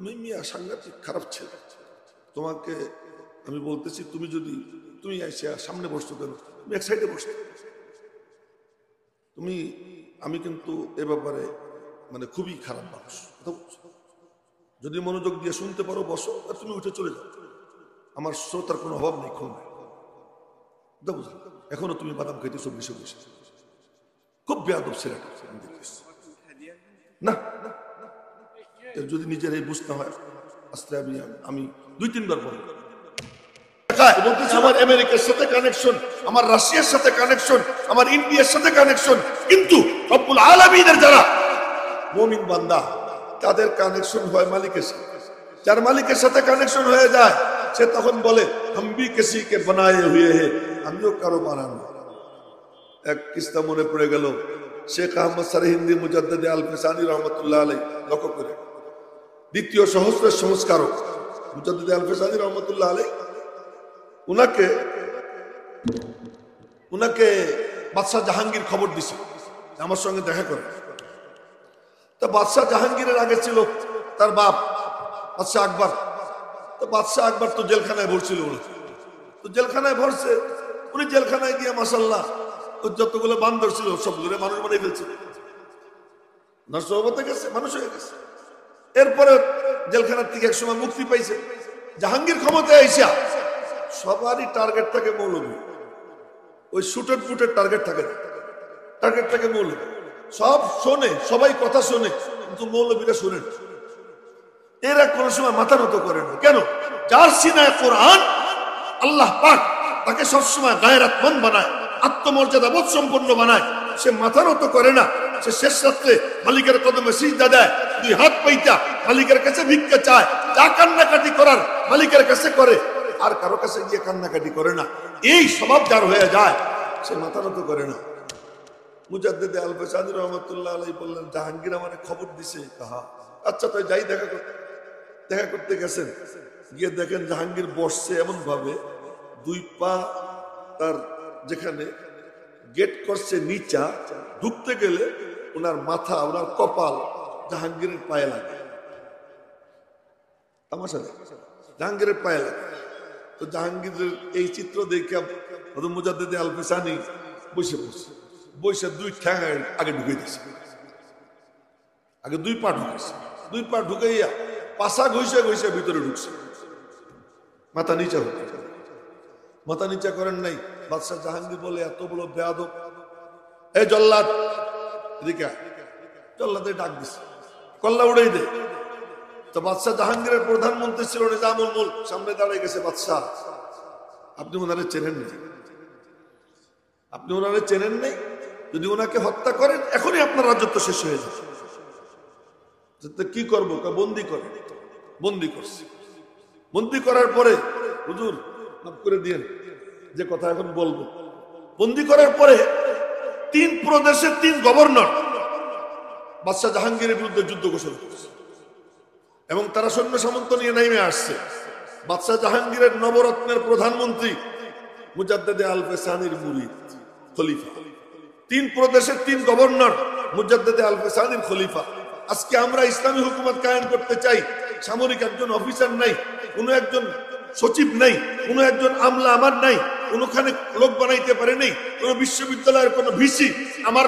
তুমি মিয়া সাংঘাতিক খারাপ ছেলে, তোমাকে আমি বলতেছি তুমি যদি তুমি এসে সামনে বসতো কেন, তুমি এক সাইডে বসতো তুমি, আমি কিন্তু এ ব্যাপারে মানে খুবই খারাপ মানুষ, যদি মনোযোগ দিয়ে শুনতে পারো বসো, আর তুমি উঠে চলে যাও, আমার শ্রোতার কোনো অভাব নেই, খুব বুঝলি। এখনো তুমি বাদাম খাইতেছো বসে বসে, খুব বেয়াদব ছেলেটা না। যদি নিজের এই বুঝতে হয় আস্তে আমি 2-3 বার বলবো, আমার আমেরিকার সাথে কানেকশন, আমার রাশিয়ার সাথে কানেকশন, আমার ইন্ডিয়ার সাথে কানেকশন, কিন্তু রব্বুল আলামিনের যারা মুমিন বান্দা তাদের কানেকশন হয় মালিকের সাথে। যার মালিকের সাথে কানেকশন হয়ে যায় সে তখন বলে হাম ভি কিসি কে বানায়ে হুয়ে হে, আমিও কারো বানানো। এক কিস্তা মনে পড়ে গেল, শেখ আহমদ সরহিন্দি মুজাদ্দিদ আল-ফিসানি রহমতুল্লাহ আলাইহি, লক্ষ্য করে দ্বিতীয় সহস্রের সংস্কারক মুজাদ্দিদ আল-ফিসানি রহমতুল্লাহ আলাইহি, উনাকে বাদশাহ জাহাঙ্গীর খবর দিছে আমার সঙ্গে দেখা করে। তো বাদশাহ জাহাঙ্গীরের আগে ছিল তার বাপ বাদশাহ আকবর। তো বাদশাহ আকবর তো জেলখানায় ভরছিল, তো জেলখানায় ভরছে, উনি জেলখানায় গিয়ে মাশাআল্লাহ যতগুলো বান্দর ছিল সবগুলো মানুষ বানিয়ে ফেলছে, নরসহবতে গেছে, মানুষ হয়ে গেছে। এরপরে জেলখানার থেকে এক সময় মুক্তি পাইছে, জাহাঙ্গীর ক্ষমতায় আইসা সবারই টার্গেট থাকে মৌলভী, ওই শুটের ফুটের টার্গেট থাকে মৌলভী, সব শোনে, সবাই কথা শোনে, কিন্তু মৌলভীরা শোনেন। এরা কোন সময় মাথা নত করে না, কেন? যার সিনায় কোরআন, আল্লাহ পাক তাকে সবসময় গায়রাতমন্দ বানায়, আত্মমর্যাদা বোধ সম্পন্ন বানায়। সে মাথা নত করে না, সে শেষ রাত্রে মালিকের কদমে সিজদা দেয়, 2 হাত পাইতা মালিকের কাছে ভিক্ষা চায়, যা কান্নাকাটি করার মালিকের কাছে করে, আর কারো কাছে গিয়ে কান্নাকাটি করে না। এই স্বভাব যার হয়ে যায় সে মাথা নত করে না। মুজাদ্দিদ আল-ফিসানি রহমতুল্লাহ আলাইহি বললেন, জাহাঙ্গীর আমারে খবর দিছে। আচ্ছা তাই যাই দেখা করতে গেছেন, গিয়ে দেখেন জাহাঙ্গীর বসছে এমন ভাবে 2 পা তার যেখানে গেট করছে নিচা, ঢুকতে গেলে ওনার মাথা, ওনার কপাল জাহাঙ্গীরের পায়ে লাগে, তামাশা জাহাঙ্গীরের পায়ে লাগে। তো জাহাঙ্গীরের এই চিত্র দেখে মুজাদ্দিদ আল-ফিসানি বসে 2 ঠ্যাং আগে ঢুকে দিয়েছে, আগে 2 পা ঢুকেছে, 2 পা ঢুকাইয়া পাশা ঘষে ভিতরে ঢুকছে, মাথা নিচা করেন নাই। বাদশাহ জাহাঙ্গীর বলে, এত বড় বেয়াদব, এই জল্লাদ এদিকে, জল্লাদে ডাক দিছে, কল্লা উড়াই দে। তো বাদশাহ জাহাঙ্গীরের প্রধানমন্ত্রী ছিল নিজামুল মুলক, সামনে দাঁড়িয়ে গেছে, বাদশাহ আপনি ওনারে চেনেন নেই, যদি ওনাকে হত্যা করেন এখনই আপনার রাজত্ব শেষ হয়ে যাবে। কি করবো? বন্দি করে, বন্দি করছে। বন্দি করার পরে, হুজুর মাফ করে দিয়েন যে কথা এখন বলবো, বন্দি করার পরে 3 প্রদেশের 3 গভর্নর বাদশাহ জাহাঙ্গীরের বিরুদ্ধে যুদ্ধ ঘোষণা করছে, এবং তারা সৈন্য সামন্ত নিয়ে নেমে আসছে। বাদশাহ জাহাঙ্গীরের নবরত্নের প্রধানমন্ত্রী মুজাদ্দিদ আল-ফিসানির মুরিদ খলিফা, 3 প্রদেশের 3 গভর্নর মুজাদ্দিদ আল-ফিসানির খলিফা। আজকে আমরা ইসলামী হুকুমত কায়েম করতে চাই, সামরিক একজন অফিসার নাই, কোন একজন সচিব নাই, কোন একজন আমলা আমার নাই, কোনখানে লোক বানাইতে পারে নাই, কোন বিশ্ববিদ্যালয়ের কোন ভিসি আমার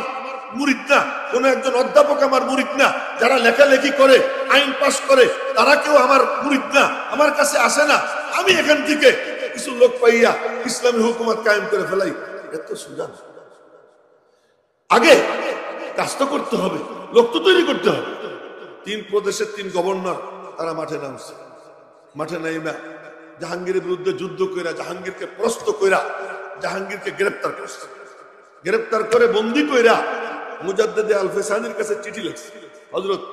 মুরিদ না, কোন একজন অধ্যাপক আমার মুরিদ না, যারা লেখালেখি করে আইন পাস করে তারা কেউ আমার মুরিদ না, আমার কাছে আসে না। আমি এখান থেকে কিছু লোক পাইয়া ইসলামী হুকুমত কায়েম করে ফেলাই, এত সুযোগ। আগে কাজ তো করতে হবে, লোক তো তৈরি করতে হবে। 3 প্রদেশের 3 গভর্নর তারা মাঠে নামছে, মাঠে নাইমা জাহাঙ্গীরের বিরুদ্ধে যুদ্ধ কইরা, জাহাঙ্গীরকে প্রস্ত কইরা জাহাঙ্গীরকে গ্রেপ্তার করছে, গ্রেপ্তার করে বন্দি কইরা মুজাদ্দিদ আল-ফিসানির কাছে চিঠি লিখছে, হযরত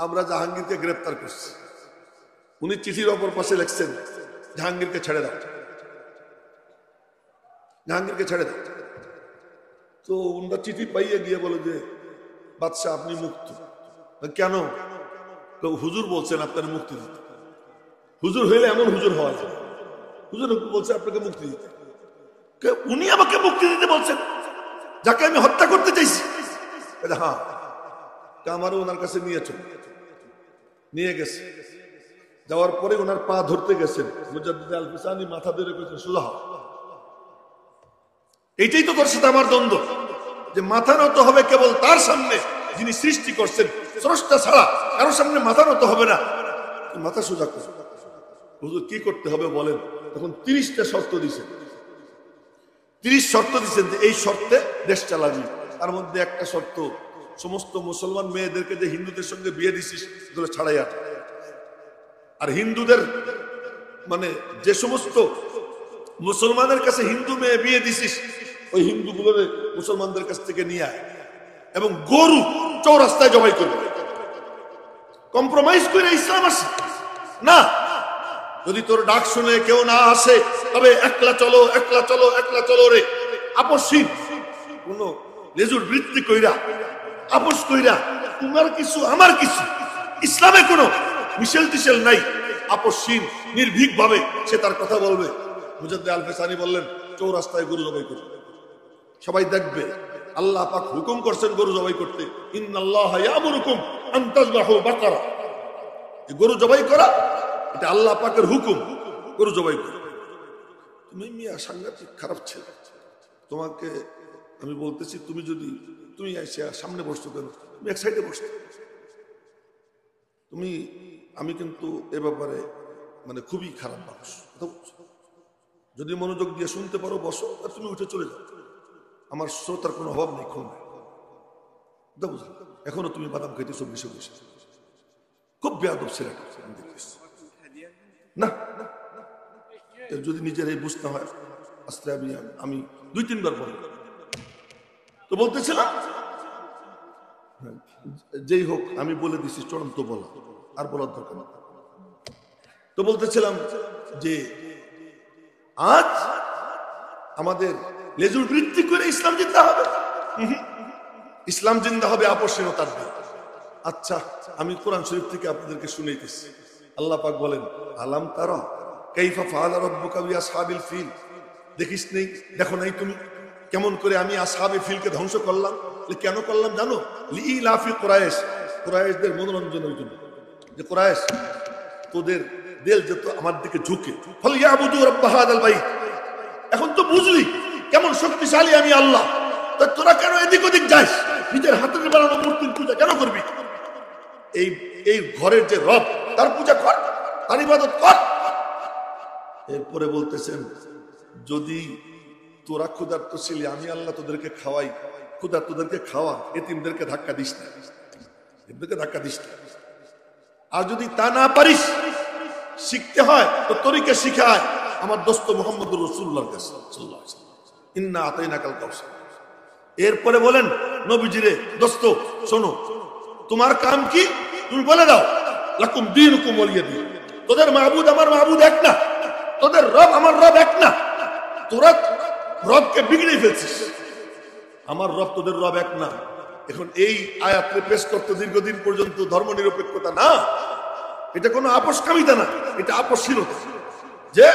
আমরা জাহাঙ্গীরকে গ্রেপ্তার করছি। উনি চিঠির অপর পাশে লিখছেন, জাহাঙ্গীরকে ছেড়ে দাও, জাহাঙ্গীরকে ছেড়ে দাও। তো উনরা চিঠি পাইয়ে গিয়ে বলে যে বাদশাহ আপনি মুক্ত। কেন? হুজুর বলছেন আপনার মুক্তি দিতে। হুজুর হইলে এমন হুজুর হওয়া যায়, হুজুর বলছে আপনাকে মুক্তি দিতে। উনি আমাকে মুক্তি দিতে বলছেন, যাকে আমি হত্যা করতে চাইছি। হ্যাঁ, আমারও ওনার কাছে নিয়ে চল, নিয়ে গেছে। যাওয়ার পরে ওনার পা ধরতে গেছেন, মুজাদ্দিদ আল ফিসানি মাথা ধরে কইছেন সোজা হও। এইটাই তো তোর সাথে আমার দ্বন্দ্ব, যে মাথা নত হবে কেবল তার সামনে যিনি সৃষ্টি করছেন, স্রষ্টা ছাড়া কারো সামনে মাথা নত হবে না। মাথা সোজা করছে। হুজুর কি করতে হবে বলেন? তখন 30টা শর্ত দিয়েছেন। 30 শর্ত দিয়েছেন যে এই শর্তে দেশ চালাবি। তার মধ্যে একটা শর্ত, সমস্ত মুসলমান মেয়েদেরকে যে হিন্দুদের সঙ্গে বিয়ে দিছিস এগুলো ছাড়াই আট। আর হিন্দুদের মানে যে সমস্ত মুসলমানের কাছে হিন্দু মেয়ে বিয়ে দিছিস ওই হিন্দুগুলোর মুসলমানদের কাছ থেকে নিয়ে আয়, এবং গরু চৌরাস্তায় জবাই করবে। কম্প্রোমাইজ করে ইসলাম আসে না। যদি তোর ডাক শুনে কেউ না আসে তবে একলা চলো, একলা চলো, একলা চলো রে। আপসহীন কোন লেজুর বৃত্তি কইরা, আপোষ কইরা তোমার কিছু আমার কিছু, ইসলামে কোনো মিশেল টিশেল নাই। আপসহীন নির্ভীক ভাবে সে তার কথা বলবে। মুজাদ্দিদ আল ফিসানি বললেন চৌরাস্তায় গরু জবাই করবে, সবাই দেখবে। আল্লাহ পাক হুকুম করছেন গরু জবাই করতে, ইন্নাল্লাহা ইয়ামুরুকুম আন তাযবাহু বাকারা। গরু জবাই করা এটা আল্লাহ পাকের হুকুম, গরু জবাই করা। তুমি মিয়া সাংঘাতিক খারাপ ছেলে, তোমাকে আমি বলতেছি তুমি এসে সামনে বসছো কেন? তুমি এক সাইডে বসছো। আমি কিন্তু এ ব্যাপারে মানে খুবই খারাপ মানুষ। যদি মনোযোগ দিয়ে শুনতে পারো বসো, আর তুমি উঠে চলে যাও। আমার শ্রোতার কোনো অভাব নেই। এখনো তুমি বাদাম খাইতেছো বসে বসে। খুব বেয়াদব ছেলেটা না। যদি নিজের এই বুঝতে হয় আস্তে আমি 2-3 বার বলবো। তো বলতেছিলাম যেই হোক আমি বলে দিছি চূড়ান্ত বলা, আর বলার দরকার না। তো বলতেছিলাম যে আজ আমাদের লেজুর বৃত্তি করে ইসলাম জিন্দা হবে। ইসলাম জিন্দা হবে আপসহীনতার দিয়ে। আচ্ছা, আমি কোরআন শরীফ থেকে আপনাদেরকে শুনাইতেছি। আল্লাহ পাক বলেন, আলাম তারা কাইফা ফাআলা রাব্বুকা বিআসহাবিল ফিল। দেখিস নেই, দেখো নাই তুমি কেমন করে আমি আসহাবে ফিলকে ধ্বংস করলাম? কেন করলাম জানো? লিইলাফি কুরাইশ, কুরাইশদের মনোরঞ্জনের জন্য। যে কুরাইশ তোদের দিল যত আমার দিকে ঝুঁকে, ফালইয়াবুদু রাব্ব হাযাল বাইত। এখন তো বুঝলি কেমন শক্তিশালী আমি আল্লাহ, তা তোরা কেন এদিক ওদিক যাস? নিজের হাতের বানানো মূর্তির পূজা কেন করবি? এই ঘরের যে রব তার পূজা কর, তার ইবাদত কর। এরপরে বলতেছেন, যদি তোরা ক্ষুধার্ত ছিলি আমি আল্লাহ তোদেরকে খাওয়াই, ক্ষুধার্তদেরকে খাওয়া, এতিমদেরকে ধাক্কা দিস না, এদেরকে ধাক্কা দিস না। আর যদি তা না পারিস, শিখতে হয় তো তরিকা শিখায় আমার দোস্ত মুহাম্মদুর রাসূলুল্লাহর কাছে সাল্লাল্লাহু আলাইহি ওয়াসাল্লাম, ইন্না আতাইনাকাল কাউসার। এরপরে বলেন নবীজিরে, দোস্ত শোনো, তোমার কাম কি তুমি বলে দাও, লাকুম দীনুকুম ওয়ালিয়া দীন। তোদের মাবুদ আমার মাবুদ এক না, তোদের রব আমার রব এক না। তোরা রবকে বিগড়ে ফেলছিস, আমার রব তোদের রব এক না। এখন এই আয়াতকে পেশ করতে দীর্ঘদিন পর্যন্ত ধর্ম নিরপেক্ষতা না, এটা কোনো আপোষকামিতা না, এটা আপসহীনতা। যে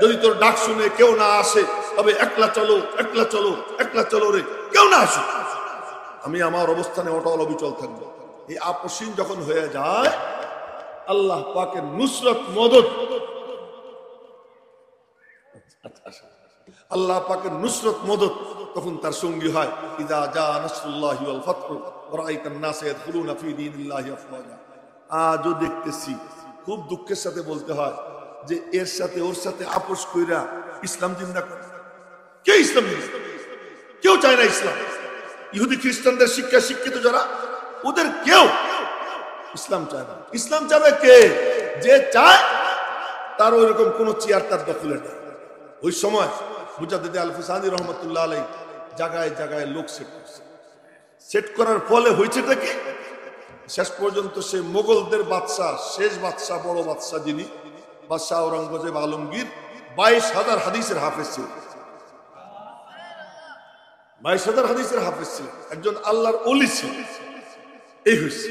যদি তোর ডাক শুনে কেউ না আসে তবে একলা চলো, একলা চলো, একলা চলো রে, কেউ না আসে, আমি আমার অবস্থানে অটল অবিচল থাকবো। এই আপসহীন যখন হয়ে যায়, আল্লাহ পাকের নুসরত মদদ, আল্লাহ পাকের নুসরত মদদ তখন তার সঙ্গী হয়। ইযা জা নাসরুল্লাহি ওয়াল ফাতহু ওয়া রাআইতান নাসা ইয়াদখুলুনা ফি দীনিল্লাহি আফওয়াজা। আজও দেখতেছি, খুব দুঃখের সাথে বলতে হয়, যে এর সাথে ওর সাথে আপোষ কইরা ইসলাম জিন্দা করে। কে ইসলাম জিন্দা? কেউ চায় না ইসলাম। ইহুদি খ্রিস্টানদের শিক্ষা শিক্ষিত যারা, ওদের কেউ ইসলাম চায় না। ইসলাম চাবে কে? যে চায় তার ওইরকম কোন চেয়ার তার দখলে নেই। ওই সময় মুজাদ্দিদ আল ফিসানি রহমতুল্লাহ আলাইহি জায়গায় জায়গায় লোক সেট করছে। সেট করার ফলে হয়েছেটা কি, শেষ পর্যন্ত সে মোগলদের বাদশাহ, শেষ বাদশাহ, বড় বাদশাহ যিনি, বাদশাহ আওরঙ্গজেব আলমগীর, 22,000 হাদিসের হাফেজ ছিল। 22,000 হাদিসের হাফেজ ছিল, একজন আল্লাহর ওলি ছিল। এই হয়েছে।